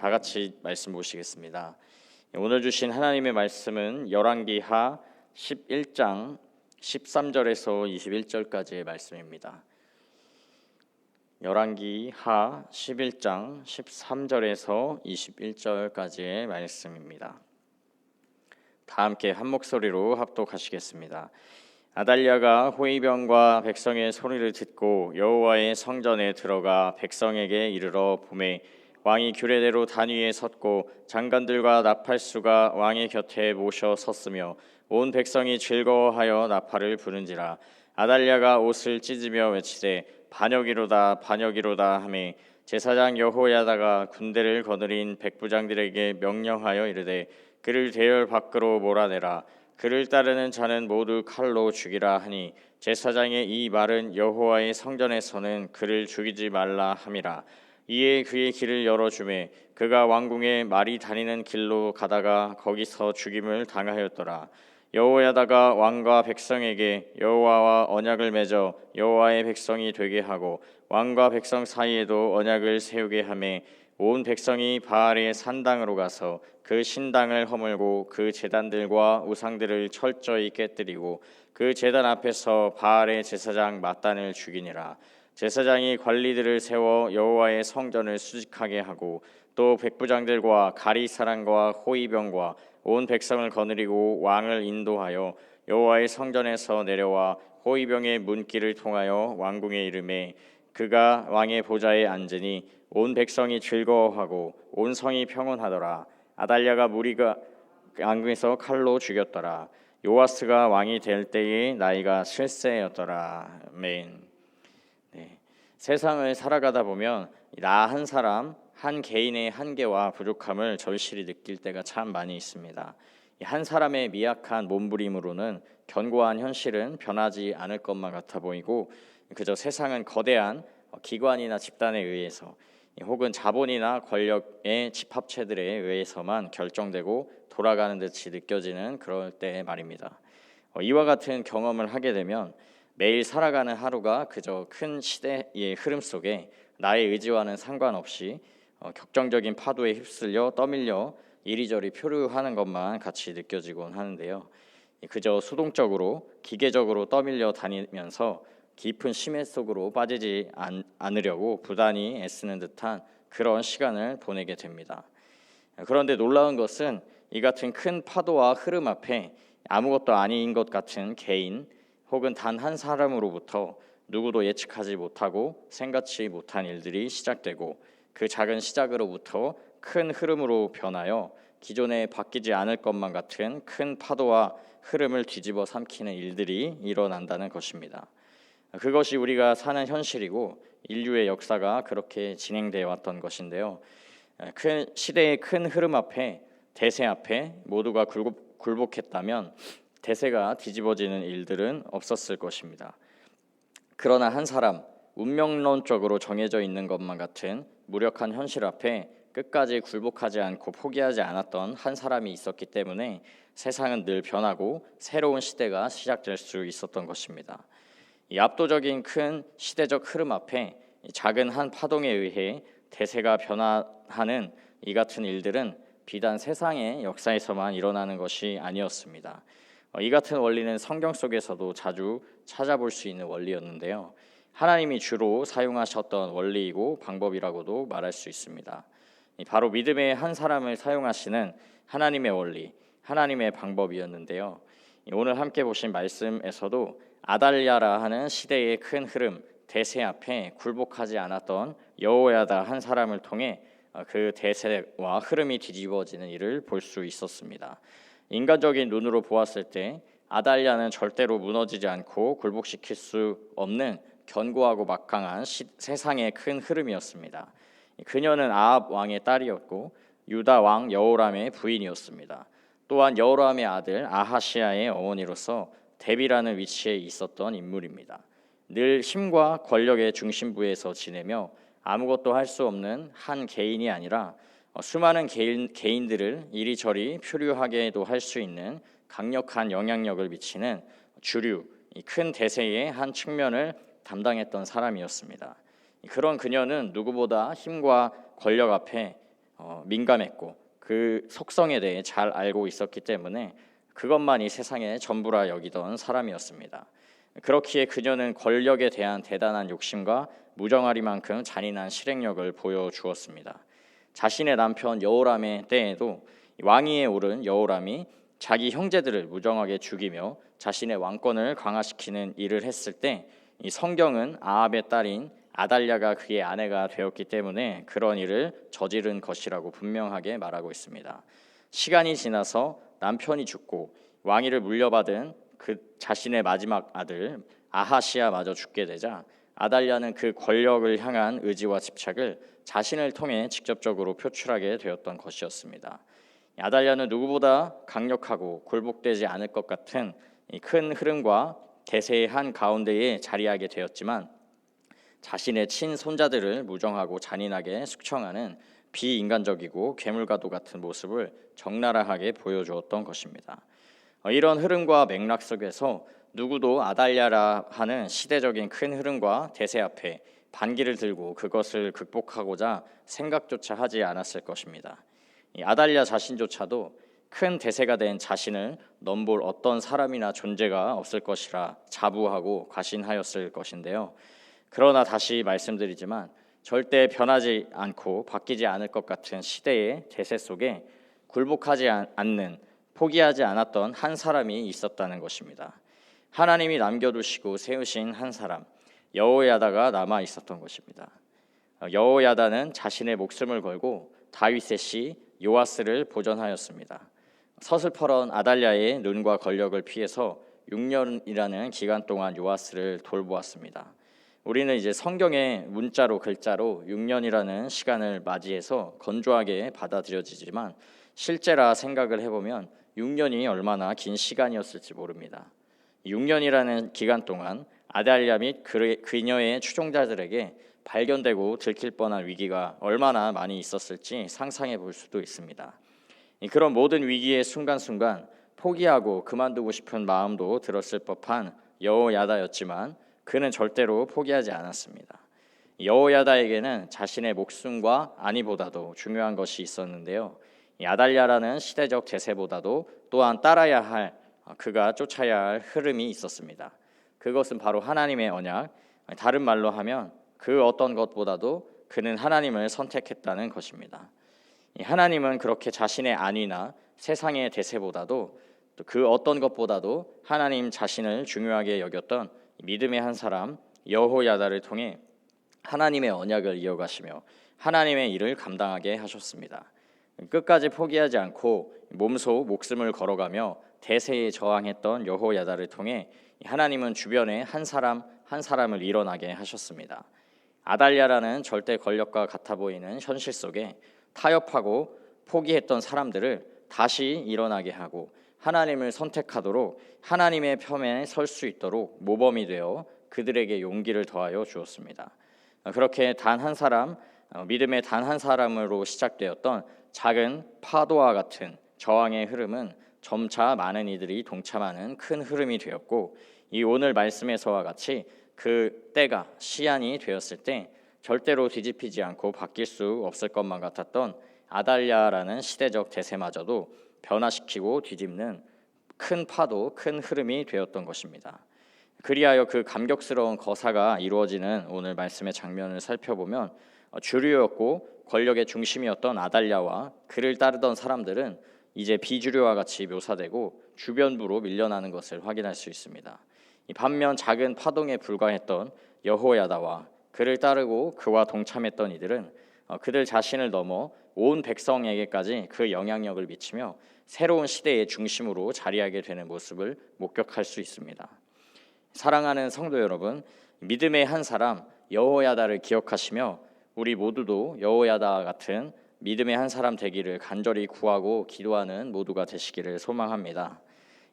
다 같이 말씀 보시겠습니다. 오늘 주신 하나님의 말씀은 열왕기하 11장 13절에서 21절까지의 말씀입니다. 열왕기하 11장 13절에서 21절까지의 말씀입니다. 다 함께 한 목소리로 합독하시겠습니다. 아달랴가 호위병과 백성의 소리를 듣고 여호와의 성전에 들어가 백성에게 이르러 보매 왕이 규례대로 단 위에 섰고 장관들과 나팔수가 왕의 곁에 모셔 섰으며 온 백성이 즐거워하여 나팔을 부른지라. 아달랴가 옷을 찢으며 외치되 반역이로다 반역이로다 하매 제사장 여호야다가 군대를 거느린 백부장들에게 명령하여 이르되 그를 대열 밖으로 몰아내라. 그를 따르는 자는 모두 칼로 죽이라 하니 제사장의 이 말은 여호와의 성전에서는 그를 죽이지 말라 함이라. 이에 그의 길을 열어주매 그가 왕궁에 말이 다니는 길로 가다가 거기서 죽임을 당하였더라. 여호야다가 왕과 백성에게 여호와와 언약을 맺어 여호와의 백성이 되게 하고 왕과 백성 사이에도 언약을 세우게 하매 온 백성이 바알의 산당으로 가서 그 신당을 허물고 그 제단들과 우상들을 철저히 깨뜨리고 그 제단 앞에서 바알의 제사장 mat단을 죽이니라. 제사장이 관리들을 세워 여호와의 성전을 수직하게 하고 또 백부장들과 가리사람과 호위병과 온 백성을 거느리고 왕을 인도하여 여호와의 성전에서 내려와 호위병의 문길을 통하여 왕궁에 이르매 그가 왕의 보좌에 앉으니 온 백성이 즐거워하고 온 성이 평온하더라. 아달랴가 무리가 왕궁에서 칼로 죽였더라. 요아스가 왕이 될 때에 나이가 7세였더라. 아멘. 세상을 살아가다 보면 나 한 사람, 한 개인의 한계와 부족함을 절실히 느낄 때가 참 많이 있습니다. 한 사람의 미약한 몸부림으로는 견고한 현실은 변하지 않을 것만 같아 보이고 그저 세상은 거대한 기관이나 집단에 의해서 혹은 자본이나 권력의 집합체들에 의해서만 결정되고 돌아가는 듯이 느껴지는 그럴 때 말입니다. 이와 같은 경험을 하게 되면 매일 살아가는 하루가 그저 큰 시대의 흐름 속에 나의 의지와는 상관없이 격정적인 파도에 휩쓸려 떠밀려 이리저리 표류하는 것만 같이 느껴지곤 하는데요. 그저 수동적으로 기계적으로 떠밀려 다니면서 깊은 심해 속으로 빠지지 않으려고 부단히 애쓰는 듯한 그런 시간을 보내게 됩니다. 그런데 놀라운 것은 이 같은 큰 파도와 흐름 앞에 아무것도 아닌 것 같은 개인 혹은 단 한 사람으로부터 누구도 예측하지 못하고 생각지 못한 일들이 시작되고 그 작은 시작으로부터 큰 흐름으로 변하여 기존에 바뀌지 않을 것만 같은 큰 파도와 흐름을 뒤집어 삼키는 일들이 일어난다는 것입니다. 그것이 우리가 사는 현실이고 인류의 역사가 그렇게 진행되어 왔던 것인데요. 큰 시대의 큰 흐름 앞에 대세 앞에 모두가 굴복했다면 대세가 뒤집어지는 일들은 없었을 것입니다. 그러나 한 사람, 운명론적으로 정해져 있는 것만 같은 무력한 현실 앞에 끝까지 굴복하지 않고 포기하지 않았던 한 사람이 있었기 때문에 세상은 늘 변하고 새로운 시대가 시작될 수 있었던 것입니다. 이 압도적인 큰 시대적 흐름 앞에 작은 한 파동에 의해 대세가 변화하는 이 같은 일들은 비단 세상의 역사에서만 일어나는 것이 아니었습니다. 이 같은 원리는 성경 속에서도 자주 찾아볼 수 있는 원리였는데요. 하나님이 주로 사용하셨던 원리이고 방법이라고도 말할 수 있습니다. 바로 믿음의 한 사람을 사용하시는 하나님의 원리, 하나님의 방법이었는데요. 오늘 함께 보신 말씀에서도 아달랴라 하는 시대의 큰 흐름, 대세 앞에 굴복하지 않았던 여호야다 한 사람을 통해 그 대세와 흐름이 뒤집어지는 일을 볼 수 있었습니다. 인간적인 눈으로 보았을 때 아달랴는 절대로 무너지지 않고 굴복시킬 수 없는 견고하고 막강한 세상의 큰 흐름이었습니다. 그녀는 아합 왕의 딸이었고 유다 왕 여호람의 부인이었습니다. 또한 여호람의 아들 아하시아의 어머니로서 대비라는 위치에 있었던 인물입니다. 늘 힘과 권력의 중심부에서 지내며 아무것도 할 수 없는 한 개인이 아니라 수많은 개인들을 이리저리 표류하게도 할 수 있는 강력한 영향력을 미치는 주류, 큰 대세의 한 측면을 담당했던 사람이었습니다. 그런 그녀는 누구보다 힘과 권력 앞에 민감했고 그 속성에 대해 잘 알고 있었기 때문에 그것만이 세상의 전부라 여기던 사람이었습니다. 그렇기에 그녀는 권력에 대한 대단한 욕심과 무정하리만큼 잔인한 실행력을 보여주었습니다. 자신의 남편 여호람의 때에도 왕위에 오른 여호람이 자기 형제들을 무정하게 죽이며 자신의 왕권을 강화시키는 일을 했을 때 이 성경은 아합의 딸인 아달랴가 그의 아내가 되었기 때문에 그런 일을 저지른 것이라고 분명하게 말하고 있습니다. 시간이 지나서 남편이 죽고 왕위를 물려받은 그 자신의 마지막 아들 아하시야마저 죽게 되자 아달랴는 그 권력을 향한 의지와 집착을 자신을 통해 직접적으로 표출하게 되었던 것이었습니다. 아달랴는 누구보다 강력하고 굴복되지 않을 것 같은 이 큰 흐름과 대세의 한 가운데에 자리하게 되었지만 자신의 친손자들을 무정하고 잔인하게 숙청하는 비인간적이고 괴물과도 같은 모습을 적나라하게 보여주었던 것입니다. 이런 흐름과 맥락 속에서 누구도 아달랴라 하는 시대적인 큰 흐름과 대세 앞에 반기를 들고 그것을 극복하고자 생각조차 하지 않았을 것입니다. 이 아달랴 자신조차도 큰 대세가 된 자신을 넘볼 어떤 사람이나 존재가 없을 것이라 자부하고 과신하였을 것인데요. 그러나 다시 말씀드리지만 절대 변하지 않고 바뀌지 않을 것 같은 시대의 대세 속에 굴복하지 않는, 포기하지 않았던 한 사람이 있었다는 것입니다. 하나님이 남겨두시고 세우신 한 사람, 여호야다가 남아 있었던 것입니다. 여호야다는 자신의 목숨을 걸고 다윗의 씨 요아스를 보전하였습니다. 서슬퍼런 아달랴의 눈과 권력을 피해서 6년이라는 기간 동안 요아스를 돌보았습니다. 우리는 이제 성경의 문자로 글자로 6년이라는 시간을 맞이해서 건조하게 받아들여지지만 실제라 생각을 해보면 6년이 얼마나 긴 시간이었을지 모릅니다. 6년이라는 기간 동안 아달랴 및 그녀의 추종자들에게 발견되고 들킬 뻔한 위기가 얼마나 많이 있었을지 상상해 볼 수도 있습니다. 그런 모든 위기의 순간순간 포기하고 그만두고 싶은 마음도 들었을 법한 여호야다였지만 그는 절대로 포기하지 않았습니다. 여호야다에게는 자신의 목숨과 안위보다도 중요한 것이 있었는데요. 아달랴라는 시대적 대세보다도 또한 따라야 할, 그가 쫓아야 할 흐름이 있었습니다. 그것은 바로 하나님의 언약, 다른 말로 하면 그 어떤 것보다도 그는 하나님을 선택했다는 것입니다. 하나님은 그렇게 자신의 안위나 세상의 대세보다도 또 그 어떤 것보다도 하나님 자신을 중요하게 여겼던 믿음의 한 사람 여호야다를 통해 하나님의 언약을 이어가시며 하나님의 일을 감당하게 하셨습니다. 끝까지 포기하지 않고 몸소 목숨을 걸어가며 대세에 저항했던 여호야다를 통해 하나님은 주변에 한 사람 한 사람을 일어나게 하셨습니다. 아달랴라는 절대 권력과 같아 보이는 현실 속에 타협하고 포기했던 사람들을 다시 일어나게 하고 하나님을 선택하도록 하나님의 편에 설 수 있도록 모범이 되어 그들에게 용기를 더하여 주었습니다. 그렇게 단 한 사람, 믿음의 단 한 사람으로 시작되었던 작은 파도와 같은 저항의 흐름은 점차 많은 이들이 동참하는 큰 흐름이 되었고 이 오늘 말씀에서와 같이 그 때가 시한이 되었을 때 절대로 뒤집히지 않고 바뀔 수 없을 것만 같았던 아달랴라는 시대적 대세마저도 변화시키고 뒤집는 큰 파도, 큰 흐름이 되었던 것입니다. 그리하여 그 감격스러운 거사가 이루어지는 오늘 말씀의 장면을 살펴보면 주류였고 권력의 중심이었던 아달랴와 그를 따르던 사람들은 이제 비주류와 같이 묘사되고 주변부로 밀려나는 것을 확인할 수 있습니다. 반면 작은 파동에 불과했던 여호야다와 그를 따르고 그와 동참했던 이들은 그들 자신을 넘어 온 백성에게까지 그 영향력을 미치며 새로운 시대의 중심으로 자리하게 되는 모습을 목격할 수 있습니다. 사랑하는 성도 여러분, 믿음의 한 사람 여호야다를 기억하시며 우리 모두도 여호야다 같은 믿음의 한 사람 되기를 간절히 구하고 기도하는 모두가 되시기를 소망합니다.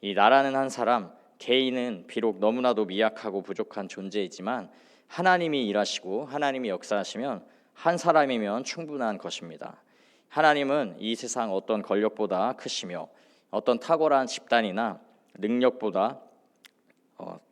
이 나라는 한 사람, 개인은 비록 너무나도 미약하고 부족한 존재이지만 하나님이 일하시고 하나님이 역사하시면 한 사람이면 충분한 것입니다. 하나님은 이 세상 어떤 권력보다 크시며 어떤 탁월한 집단이나 능력보다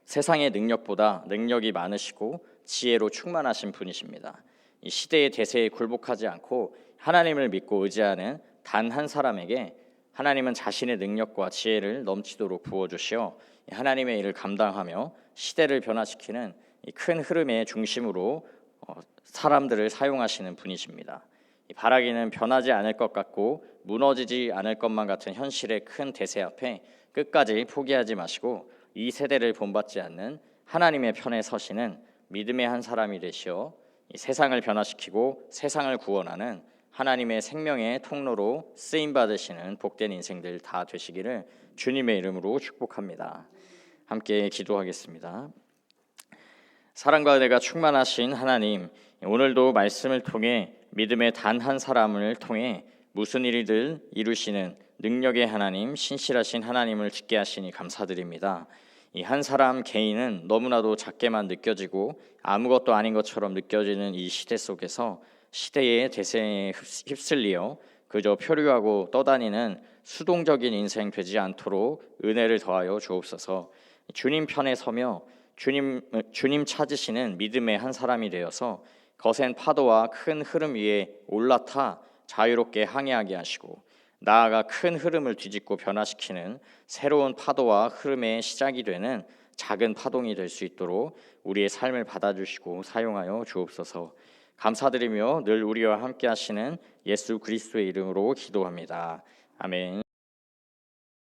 세상의 능력보다 능력이 많으시고 지혜로 충만하신 분이십니다. 이 시대의 대세에 굴복하지 않고 하나님을 믿고 의지하는 단 한 사람에게 하나님은 자신의 능력과 지혜를 넘치도록 부어주시어 하나님의 일을 감당하며 시대를 변화시키는 이 큰 흐름의 중심으로 사람들을 사용하시는 분이십니다. 이 바라기는 변하지 않을 것 같고 무너지지 않을 것만 같은 현실의 큰 대세 앞에 끝까지 포기하지 마시고 이 세대를 본받지 않는 하나님의 편에 서시는 믿음의 한 사람이 되시어 이 세상을 변화시키고 세상을 구원하는 하나님의 생명의 통로로 쓰임 받으시는 복된 인생들 다 되시기를 주님의 이름으로 축복합니다. 함께 기도하겠습니다. 사랑과 은혜가 충만하신 하나님, 오늘도 말씀을 통해 믿음의 단 한 사람을 통해 무슨 일이든 이루시는 능력의 하나님, 신실하신 하나님을 듣게 하시니 감사드립니다. 이 한 사람 개인은 너무나도 작게만 느껴지고 아무것도 아닌 것처럼 느껴지는 이 시대 속에서 시대의 대세에 휩쓸리어 그저 표류하고 떠다니는 수동적인 인생 되지 않도록 은혜를 더하여 주옵소서. 주님 편에 서며 주님 찾으시는 믿음의 한 사람이 되어서 거센 파도와 큰 흐름 위에 올라타 자유롭게 항해하게 하시고 나아가 큰 흐름을 뒤집고 변화시키는 새로운 파도와 흐름의 시작이 되는 작은 파동이 될 수 있도록 우리의 삶을 받아주시고 사용하여 주옵소서. 감사드리며 늘 우리와 함께 하시는 예수 그리스도의 이름으로 기도합니다. 아멘.